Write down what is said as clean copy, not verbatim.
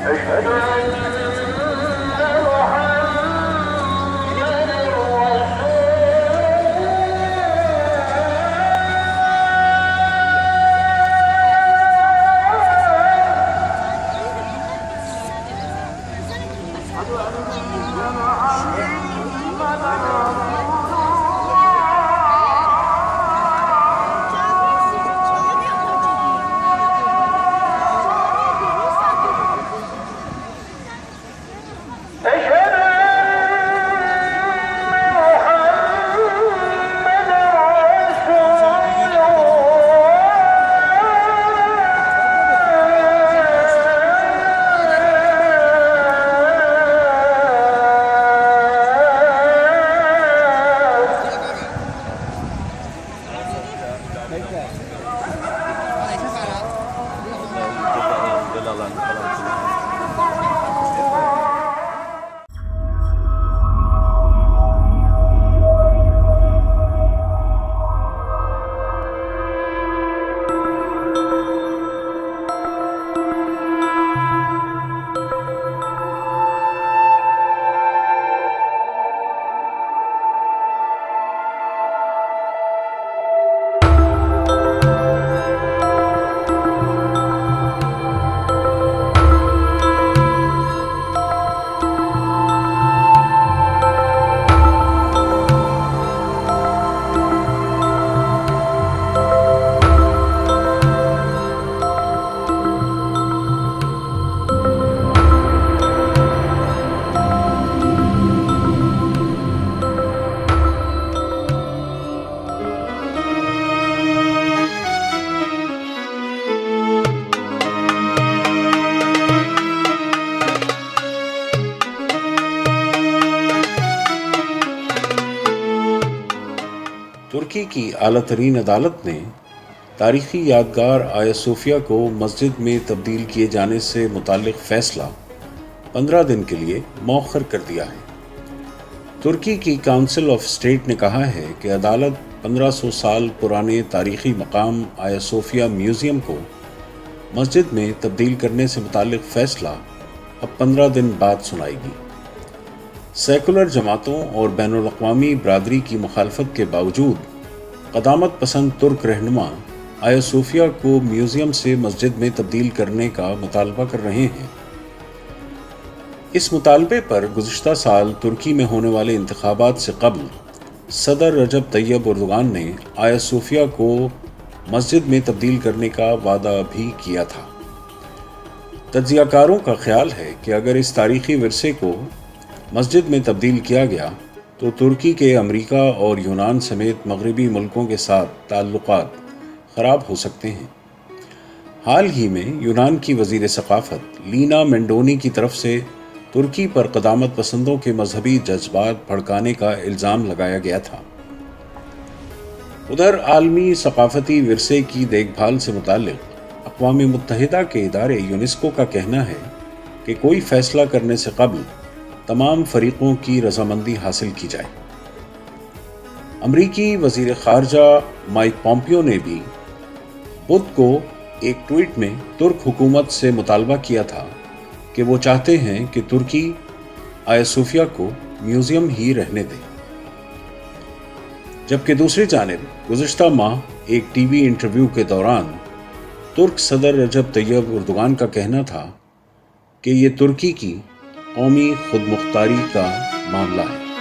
أشهد أن तुर्की की आला तरीन अदालत ने तारीखी यादगार आया सोफिया को मस्जिद में तब्दील किए जाने से मुताल्लिक फ़ैसला 15 दिन के लिए मौखर कर दिया है। तुर्की की काउंसिल ऑफ स्टेट ने कहा है कि अदालत 1500 साल पुराने तारीखी मकाम आया सोफिया म्यूज़ियम को मस्जिद में तब्दील करने से मुताल्लिक फ़ैसला अब 15 दिन बाद सुनाएगी। सेकुलर जमातों और बैनुल अक़वामी बरादरी की मुखालफत के बावजूद क़दामत पसंद तुर्क रहनुमा आया सोफिया को म्यूज़ियम से मस्जिद में तब्दील करने का मुतालबा कर रहे हैं। इस मुतालबे पर गुज़िश्ता साल तुर्की में होने वाले इंतखाबात से कबल सदर रजब तैयब एर्दोगान ने आया सोफिया को मस्जिद में तब्दील करने का वादा भी किया था। तज्ज़ियाकारों का ख्याल है कि अगर इस तारीख़ी विरसे को मस्जिद में तब्दील किया गया तो तुर्की के अमेरिका और यूनान समेत मगरबी मुल्कों के साथ ताल्लुकात ख़राब हो सकते हैं। हाल ही में यूनान की वज़ीर सक़ाफ़त लीना मेंडोनी की तरफ से तुर्की पर क़दामत पसंदों के मजहबी जज्बात भड़काने का इल्ज़ाम लगाया गया था। उधर आलमी सक़ाफ़ती विरसे की देखभाल से मुताल्लिक़ अक़वाम मुत्तहिदा के इदारे यूनेस्को का कहना है कि कोई फ़ैसला करने से कबल तमाम फरीकों की रजामंदी हासिल की जाए। अमरीकी वज़ीर ख़ारजा माइक पॉम्पियो ने भी बुध को एक ट्वीट में तुर्क हुकूमत से मुतालबा किया था कि वो चाहते हैं कि तुर्की आया सोफिया को म्यूज़ियम ही रहने दे। जबकि दूसरी जानिब गुज़िश्ता माह एक टीवी इंटरव्यू के दौरान तुर्क सदर रजब तैयब एर्दोगान का कहना था कि ये तुर्की की कौमी खुदमुख्तारी का मामला है।